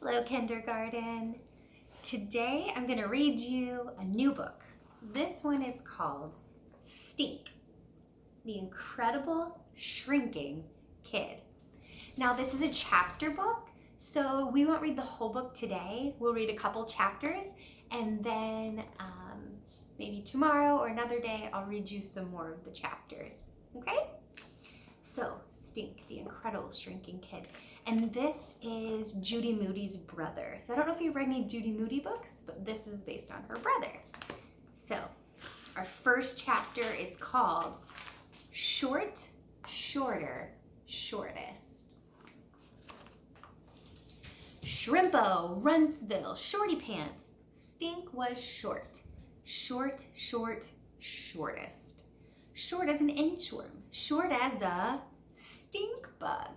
Hello, kindergarten. Today I'm going to read you a new book. This one is called Stink, the Incredible Shrinking Kid. Now this is a chapter book, so we won't read the whole book today. We'll read a couple chapters and then maybe tomorrow or another day I'll read you some more of the chapters, okay? So, Stink, the Incredible Shrinking Kid. And this is Judy Moody's brother. So I don't know if you've read any Judy Moody books, but this is based on her brother. So our first chapter is called Short, Shorter, Shortest. Shrimpo, Runtsville, Shorty Pants. Stink was short. Short, short, shortest. Short as an inchworm. Short as a stink bug.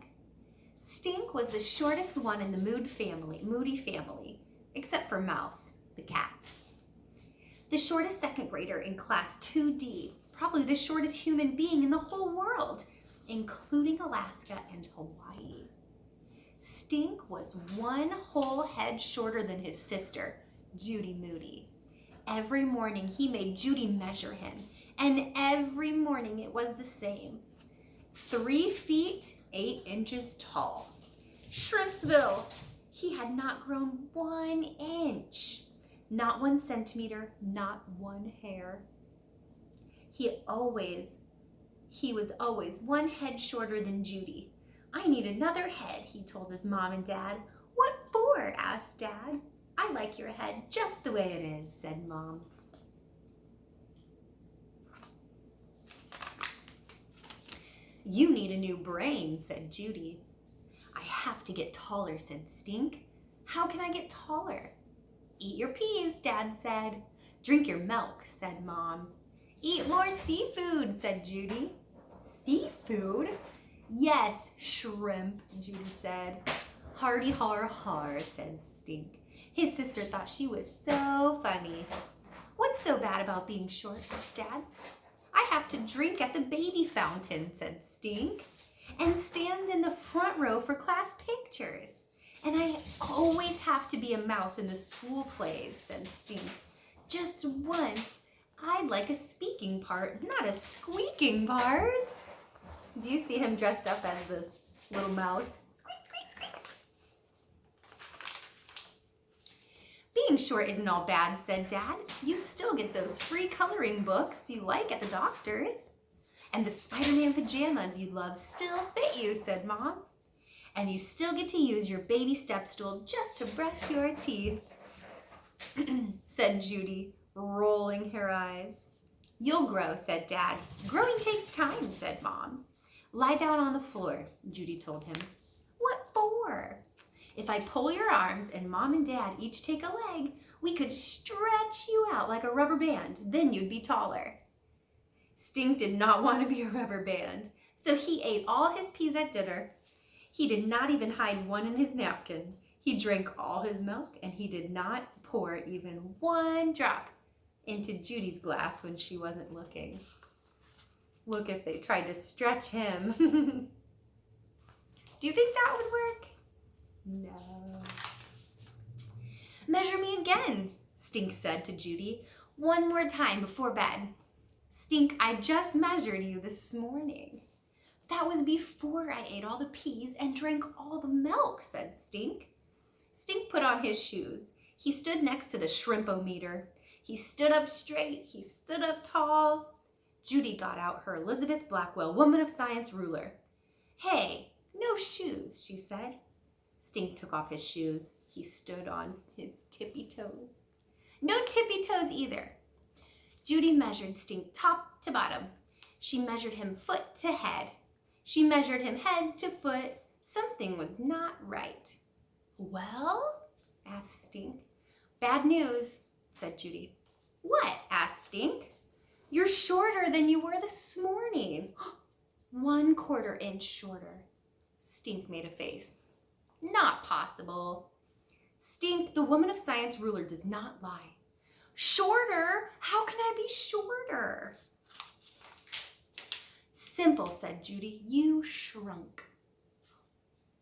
Stink was the shortest one in the Moody family, except for Mouse, the cat. The shortest second grader in class 2D, probably the shortest human being in the whole world, including Alaska and Hawaii. Stink was one whole head shorter than his sister, Judy Moody. Every morning he made Judy measure him, and every morning it was the same. 3 feet 8 inches tall. Shrimpsville, he had not grown 1 inch, not 1 centimeter, not 1 hair. He was always 1 head shorter than Judy. I need another head, he told his mom and dad. What for? Asked Dad. I like your head just the way it is, said Mom. You need a new brain, said Judy. I have to get taller, said Stink. How can I get taller? Eat your peas, Dad said. Drink your milk, said Mom. Eat more seafood, said Judy. Seafood? Yes, shrimp, Judy said. Hardy har har, said Stink. His sister thought she was so funny. What's so bad about being short, asked Dad. I have to drink at the baby fountain, said Stink, and stand in the front row for class pictures. And I always have to be a mouse in the school plays, said Stink. Just once, I'd like a speaking part, not a squeaking part. Do you see him dressed up as this little mouse? Squeak, squeak, squeak. Being short isn't all bad, said Dad. You still get those free coloring books you like at the doctor's. And the Spider-Man pajamas you love still fit you, said Mom. And you still get to use your baby step stool just to brush your teeth, said Judy, rolling her eyes. You'll grow, said Dad. Growing takes time, said Mom. Lie down on the floor, Judy told him. What for? If I pull your arms and Mom and Dad each take a leg, we could stretch you out like a rubber band. Then you'd be taller. Stink did not want to be a rubber band, so he ate all his peas at dinner. He did not even hide one in his napkin. He drank all his milk, and he did not pour even 1 drop into Judy's glass when she wasn't looking. Look if they tried to stretch him. Do you think that would work? No. Measure me again, Stink said to Judy. 1 more time before bed. Stink, I just measured you this morning. That was before I ate all the peas and drank all the milk, said Stink. Stink put on his shoes. He stood next to the shrimpometer. He stood up straight. He stood up tall. Judy got out her Elizabeth Blackwell Woman of Science ruler. Hey, no shoes, she said. Stink took off his shoes. He stood on his tippy toes. No tippy toes either. Judy measured Stink top to bottom. She measured him foot to head. She measured him head to foot. Something was not right. Well? Asked Stink. Bad news, said Judy. What? Asked Stink. You're shorter than you were this morning. 1/4 inch shorter. Stink made a face. Not possible. Stink, the Woman of Science ruler, does not lie. Shorter? How can I be shorter? Simple, said Judy. You shrunk.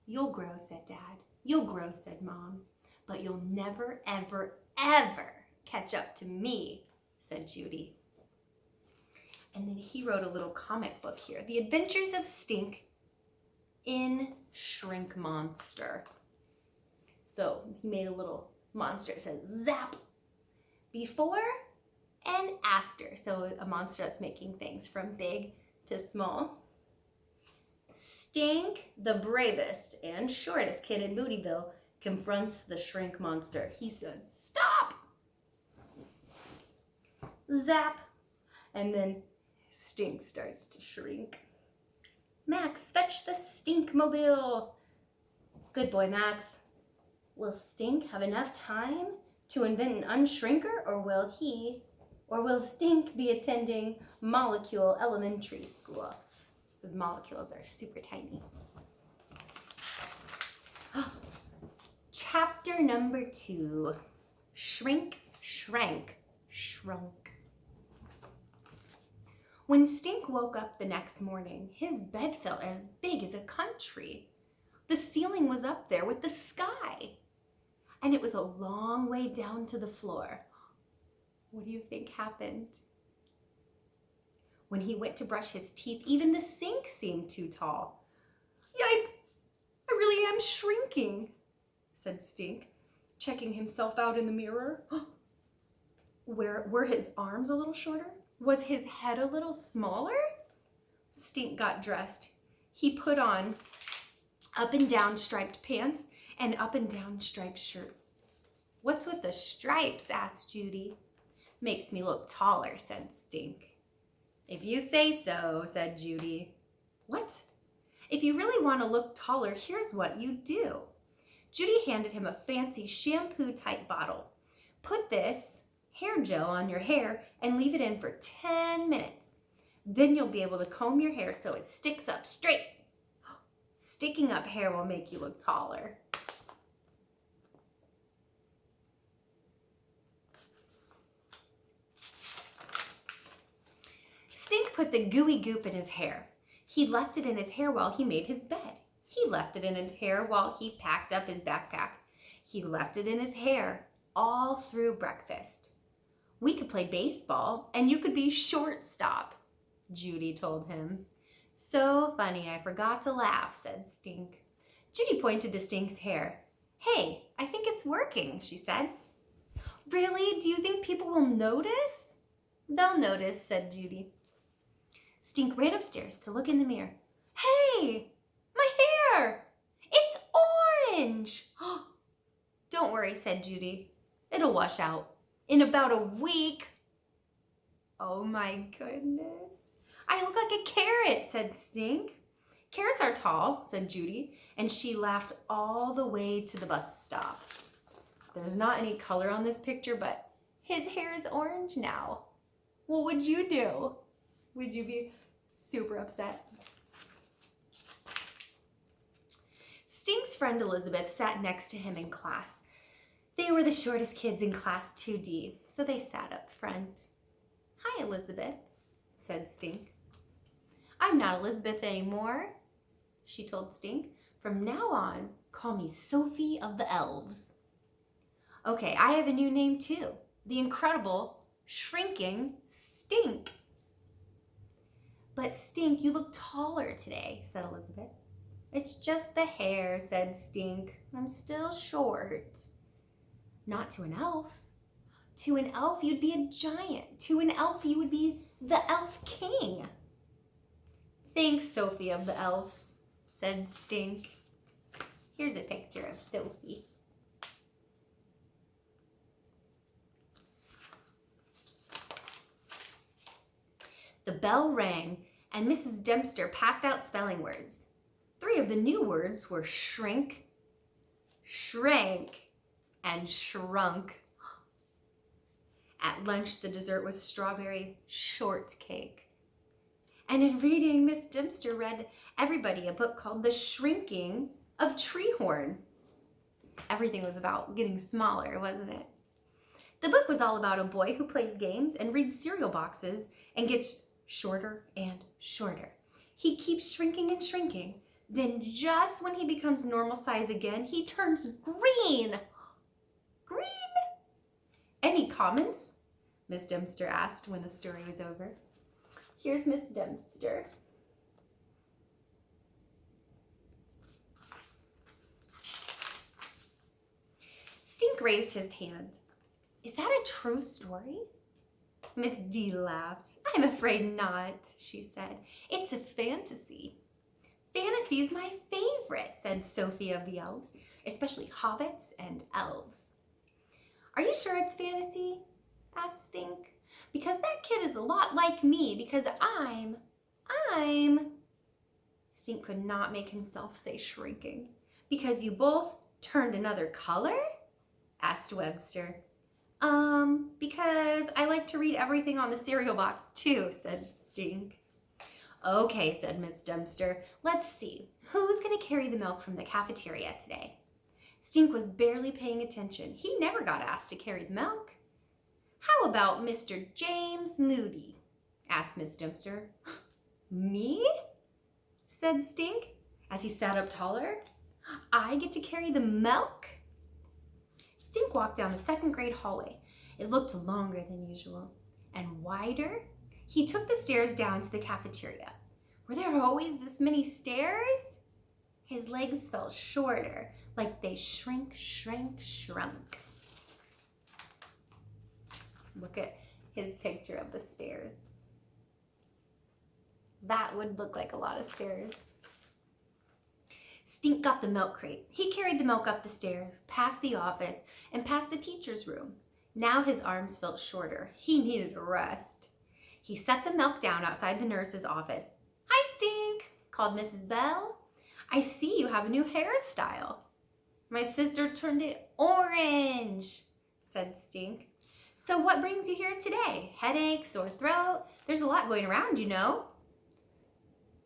You'll grow, said Dad. You'll grow, said Mom. but you'll never, ever, ever catch up to me, said Judy. And then he wrote a little comic book here, The Adventures of Stink in Shrink Monster. So he made a little monster. It says zap, before and after. So a monster that's making things from big to small. Stink, the bravest and shortest kid in Moodyville, confronts the shrink monster. He said, stop! Zap! And then Stink starts to shrink. Max, fetch the Stink mobile. Good boy, Max. Will Stink have enough time to invent an unshrinker, or will Stink be attending Molecule Elementary School? Because molecules are super tiny. Oh. Chapter number 2. Shrink, shrank, shrunk. When Stink woke up the next morning, his bed felt as big as a country. The ceiling was up there with the sky, and it was a long way down to the floor. What do you think happened? When he went to brush his teeth, even the sink seemed too tall. Yeah, I really am shrinking, said Stink, checking himself out in the mirror. Were his arms a little shorter? Was his head a little smaller? Stink got dressed. He put on up and down striped pants and up and down striped shirts. What's with the stripes? Asked Judy. Makes me look taller, said Stink. If you say so, said Judy. What? If you really want to look taller, here's what you do. Judy handed him a fancy shampoo-type bottle. Put this hair gel on your hair and leave it in for 10 minutes. Then you'll be able to comb your hair so it sticks up straight. Sticking up hair will make you look taller. Stink put the gooey goop in his hair. He left it in his hair while he made his bed. He left it in his hair while he packed up his backpack. He left it in his hair all through breakfast. We could play baseball and you could be shortstop, Judy told him. So funny, I forgot to laugh, said Stink. Judy pointed to Stink's hair. Hey, I think it's working, she said. Really? Do you think people will notice? They'll notice, said Judy. Stink ran upstairs to look in the mirror. Hey, my hair! It's orange! Don't worry, said Judy. It'll wash out in about a week. Oh my goodness. I look like a carrot, said Stink. Carrots are tall, said Judy, and she laughed all the way to the bus stop. There's not any color on this picture, but his hair is orange now. What would you do? Would you be super upset? Stink's friend Elizabeth sat next to him in class. They were the shortest kids in class 2D, so they sat up front. Hi, Elizabeth, said Stink. I'm not Elizabeth anymore, she told Stink. From now on, call me Sophie of the Elves. Okay, I have a new name too. The incredible, shrinking Stink. But Stink, you look taller today, said Elizabeth. It's just the hair, said Stink. I'm still short. Not to an elf. To an elf, you'd be a giant. To an elf, you would be the elf king. Thanks, Sophie of the Elves, said Stink. Here's a picture of Sophie. The bell rang, and Mrs. Dempster passed out spelling words. 3 of the new words were shrink, shrank, and shrunk. At lunch, the dessert was strawberry shortcake. And in reading, Miss Dempster read everybody a book called The Shrinking of Treehorn. Everything was about getting smaller, wasn't it? The book was all about a boy who plays games and reads cereal boxes and gets shorter and shorter. He keeps shrinking and shrinking. Then just when he becomes normal size again, he turns green. comments? Miss Dempster asked when the story was over. Here's Miss Dempster. Stink raised his hand. Is that a true story? Miss D laughed. I'm afraid not, she said. It's a fantasy. Fantasy's my favorite, said Sophie of the Elves, especially hobbits and elves. Are you sure it's fantasy? Asked Stink. Because that kid is a lot like me, because I'm... Stink could not make himself say shrinking. Because you both turned another color? Asked Webster. Because I like to read everything on the cereal box too, said Stink. Okay, said Miss Dempster. Let's see. Who's going to carry the milk from the cafeteria today? Stink was barely paying attention. He never got asked to carry the milk. How about Mr. James Moody? Asked Miss Dempster. Me? Said Stink as he sat up taller. I get to carry the milk? Stink walked down the second grade hallway. It looked longer than usual and wider. He took the stairs down to the cafeteria. Were there always this many stairs? His legs felt shorter, like they shrunk. Look at his picture of the stairs. That would look like a lot of stairs. Stink got the milk crate. He carried the milk up the stairs, past the office, and past the teacher's room. Now his arms felt shorter. He needed a rest. He set the milk down outside the nurse's office. Hi, Stink, called Mrs. Bell. I see you have a new hairstyle. My sister turned it orange, said Stink. So what brings you here today? Headache, sore throat? There's a lot going around, you know.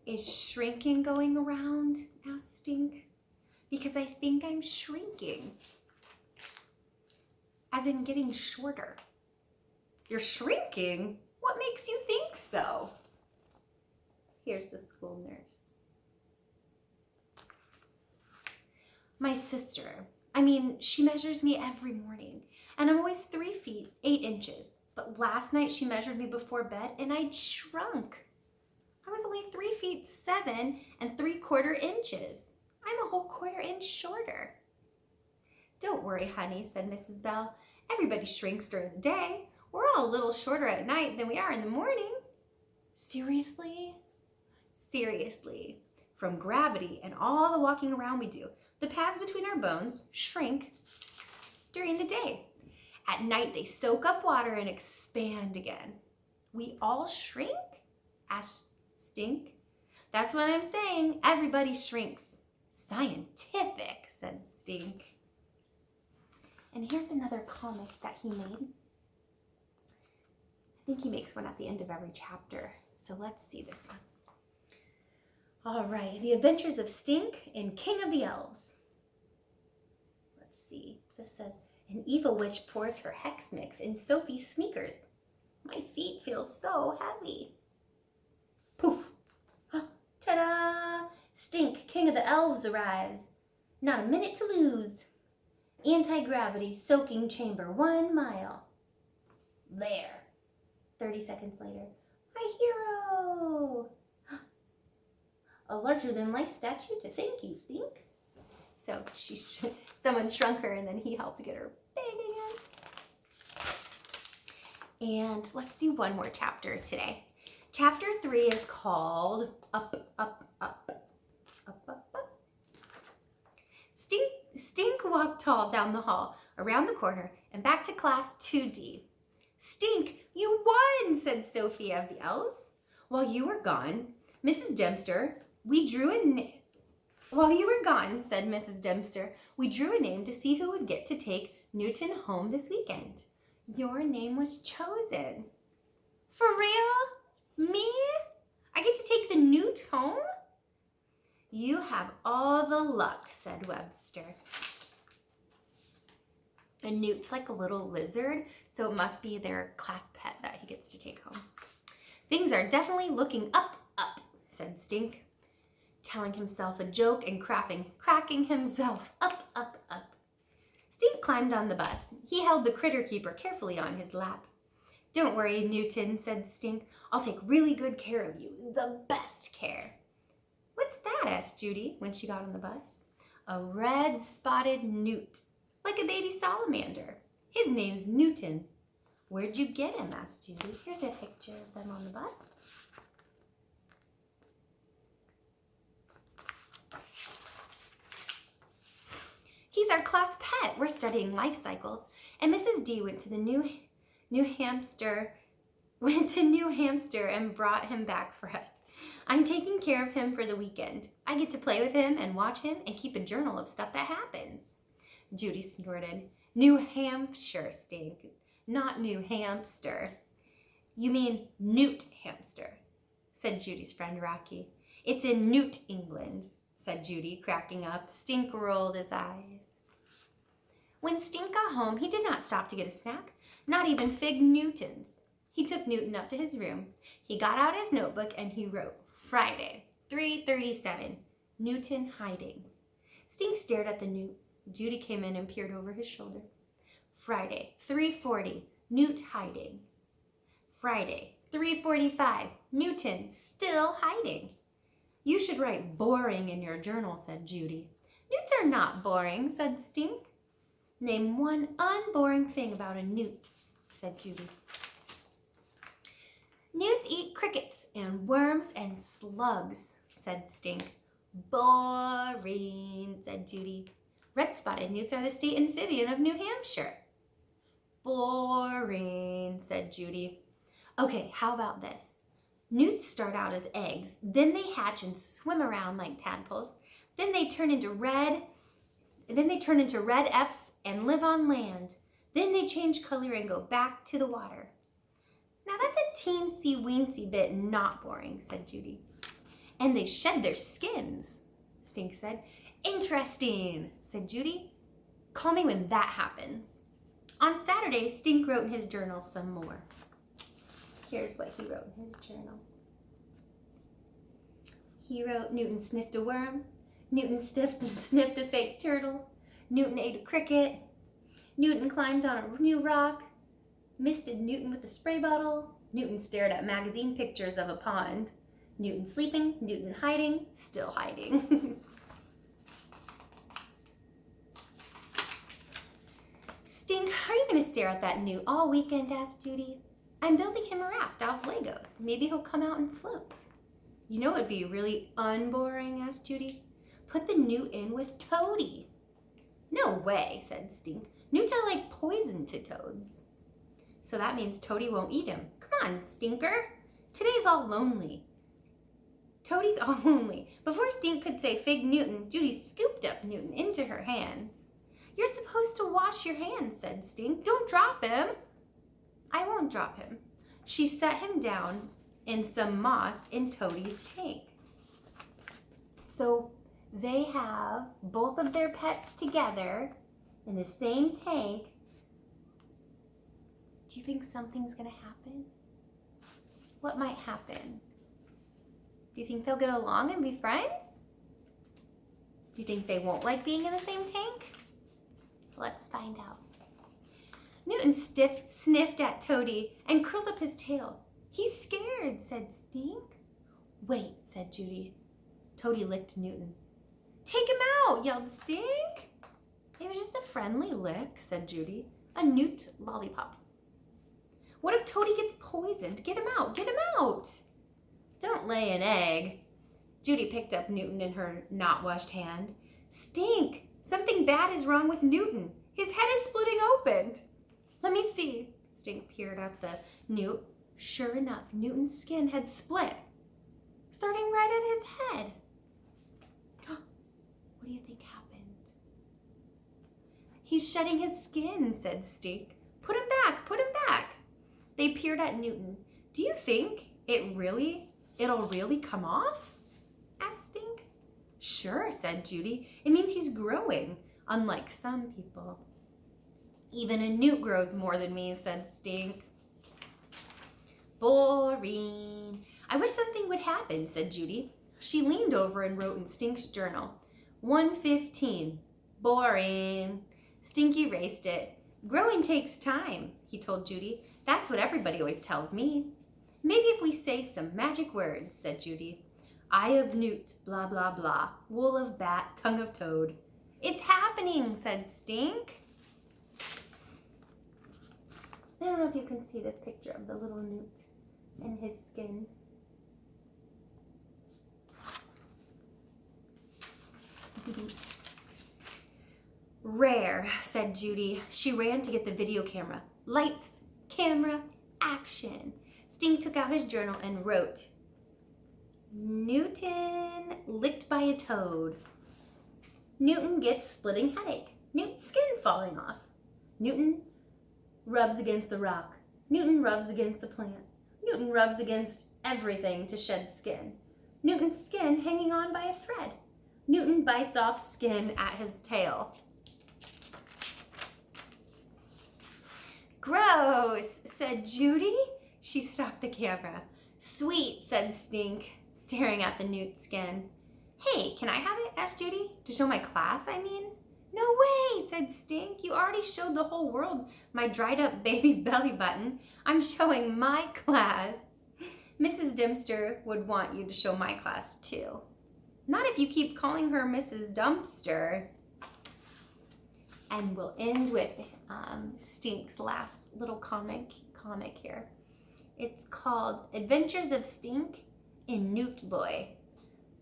Is shrinking going around? Asked Stink. Because I think I'm shrinking. As in getting shorter. You're shrinking? What makes you think so? Here's the school nurse. My sister. She measures me every morning. And I'm always 3 feet, 8 inches. But last night she measured me before bed and I'd shrunk. I was only 3 feet 7 3/4 inches. I'm a whole quarter inch shorter. Don't worry, honey, said Mrs. Bell. Everybody shrinks during the day. We're all a little shorter at night than we are in the morning. Seriously? Seriously. From gravity and all the walking around we do, the pads between our bones shrink during the day. At night, they soak up water and expand again. We all shrink? Asked Stink. That's what I'm saying. Everybody shrinks. Scientific, said Stink. And here's another comic that he made. I think he makes one at the end of every chapter. So let's see this one. All right, The Adventures of Stink and King of the Elves. Let's see. This says, an evil witch pours her hex mix in Sophie's sneakers. My feet feel so heavy. Poof. Ta-da! Stink, King of the Elves, arrives. Not a minute to lose. Anti-gravity soaking chamber 1 mile. There. 30 seconds later. My hero! A larger-than-life statue to thank you, Stink. So someone shrunk her and then he helped get her big again. And let's do one more chapter today. Chapter 3 is called Up, Up, Up. Up, Up, Up. Stink walked tall down the hall, around the corner, and back to class 2D. Stink, you won, said Sophie of the Elves. While you were gone, Mrs. Dempster, While you were gone, said Mrs. Dempster, we drew a name to see who would get to take Newton home this weekend. Your name was chosen. For real? Me? I get to take the Newt home? You have all the luck, said Webster. A Newt's like a little lizard, so it must be their class pet that he gets to take home. Things are definitely looking up, said Stink, telling himself a joke and cracking himself up. Stink climbed on the bus. He held the critter keeper carefully on his lap. "Don't worry, Newton," said Stink. "I'll take really good care of you, the best care." "What's that?" asked Judy when she got on the bus. "A red-spotted newt, like a baby salamander. His name's Newton." "Where'd you get him?" asked Judy. "Here's a picture of them on the bus." "He's our class pet. We're studying life cycles, and Mrs. D went to New Hamster and brought him back for us. I'm taking care of him for the weekend. I get to play with him and watch him and keep a journal of stuff that happens." Judy snorted. "New Hampshire, Stink, not New Hamster." "You mean Newt Hamster," said Judy's friend Rocky. "It's in Newt, England," said Judy, cracking up. Stink rolled his eyes. When Stink got home, he did not stop to get a snack, not even Fig Newton's. He took Newton up to his room. He got out his notebook and he wrote, "Friday, 3:37, Newton hiding." Stink stared at the newt. Judy came in and peered over his shoulder. "Friday, 3:40, Newt hiding." "Friday, 3:45, Newton still hiding." "You should write boring in your journal," said Judy. "Newts are not boring," said Stink. "Name one unboring thing about a newt," said Judy. "Newts eat crickets and worms and slugs," said Stink. "Boring," said Judy. "Red-spotted newts are the state amphibian of New Hampshire." "Boring," said Judy. "Okay, how about this? Newts start out as eggs, then they hatch and swim around like tadpoles. Then they turn into red F's and live on land. Then they change color and go back to the water." "Now that's a teensy-weensy bit not boring," said Judy. "And they shed their skins," Stink said. "Interesting," said Judy. "Call me when that happens." On Saturday, Stink wrote in his journal some more. Here's what he wrote in his journal. He wrote, "Newton sniffed a worm. Newton sniffed a fake turtle. Newton ate a cricket. Newton climbed on a new rock. Misted Newton with a spray bottle. Newton stared at magazine pictures of a pond. Newton sleeping, Newton hiding, still hiding." "Stink, are you going to stare at that newt all weekend?" asked Judy. "I'm building him a raft out of Legos. Maybe he'll come out and float." "You know it'd be really unboring?" asked Judy. "Put the newt in with Toady." "No way," said Stink. "Newts are like poison to toads." "So that means Toady won't eat him. Come on, Stinker. Today's all lonely." Toady's all lonely. Before Stink could say Fig Newton, Judy scooped up Newton into her hands. "You're supposed to wash your hands," said Stink. "Don't drop him." "I won't drop him." She set him down in some moss in Toady's tank. So they have both of their pets together in the same tank. Do you think something's going to happen? What might happen? Do you think they'll get along and be friends? Do you think they won't like being in the same tank? Let's find out. Newton sniffed at Toady and curled up his tail. "He's scared," said Stink. "Wait," said Judy. Toady licked Newton. "Take him out," yelled Stink. "It was just a friendly lick," said Judy. "A newt lollipop." "What if Toady gets poisoned? Get him out, get him out." "Don't lay an egg." Judy picked up Newton in her not-washed hand. "Stink, something bad is wrong with Newton. His head is splitting open." "Let me see." Stink peered at the newt. Sure enough, Newton's skin had split, starting right at his head. What do you think happened? "He's shedding his skin," said Stink. Put him back, put him back." They peered at Newton. "Do you think it'll really come off?" asked Stink. "Sure," said Judy. "It means he's growing, unlike some people." "Even a newt grows more than me," said Stink. "Boring. I wish something would happen," said Judy. She leaned over and wrote in Stink's journal, 1:15. Boring. Stinky erased it. Growing takes time, he told Judy. That's what everybody always tells me. Maybe if we say some magic words, said Judy. Eye of newt, blah, blah, blah. Wool of bat, tongue of toad. It's happening, said Stink. I don't know if you can see this picture of the little newt and his skin. Rare, said Judy. She ran to get the video camera. Lights, camera, action. Stink took out his journal and wrote, Newton licked by a toad. Newton gets splitting headache. Newt's skin falling off. Newton rubs against the rock. Newton rubs against the plant. Newton rubs against everything to shed skin. Newton's skin hanging on by a thread. Newton bites off skin at his tail. Gross, said Judy. She stopped the camera. Sweet, said Stink, staring at the newt skin. Hey, can I have it? Asked Judy. To show my class, I mean? No way, said Stink. You already showed the whole world my dried up baby belly button. I'm showing my class. Mrs. Dempster would want you to show my class too. Not if you keep calling her Mrs. Dumpster. And we'll end with Stink's last little comic here. It's called Adventures of Stink in Newt Boy.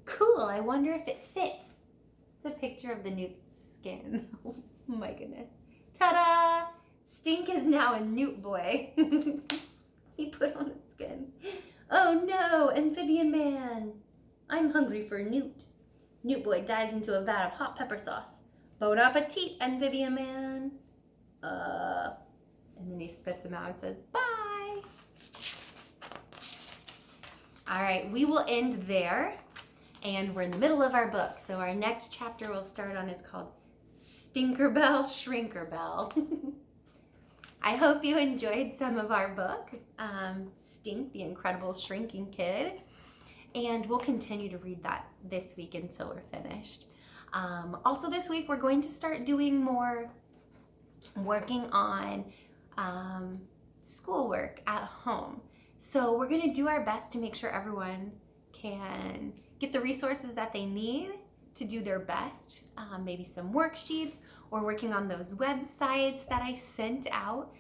Cool, I wonder if it fits. It's a picture of the newt's skin. Oh my goodness. Ta-da! Stink is now a newt boy. He put on his skin. Oh no, amphibian man. I'm hungry for newt. Newt boy dives into a vat of hot pepper sauce. Bon appetit, amphibian man. And then he spits him out and says, bye. All right, we will end there. And we're in the middle of our book. So our next chapter we'll start on is called Stinkerbell, Shrinkerbell. I hope you enjoyed some of our book, Stink, the Incredible Shrinking Kid. And we'll continue to read that this week until we're finished. Also this week we're going to start doing more working on schoolwork at home. So we're going to do our best to make sure everyone can get the resources that they need to do their best. Maybe some worksheets or working on those websites that I sent out.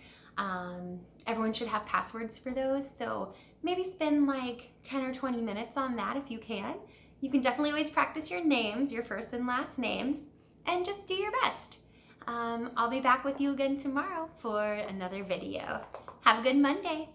Everyone should have passwords for those. So maybe spend like 10 or 20 minutes on that if you can. You can definitely always practice your names, your first and last names, and just do your best. I'll be back with you again tomorrow for another video. Have a good Monday.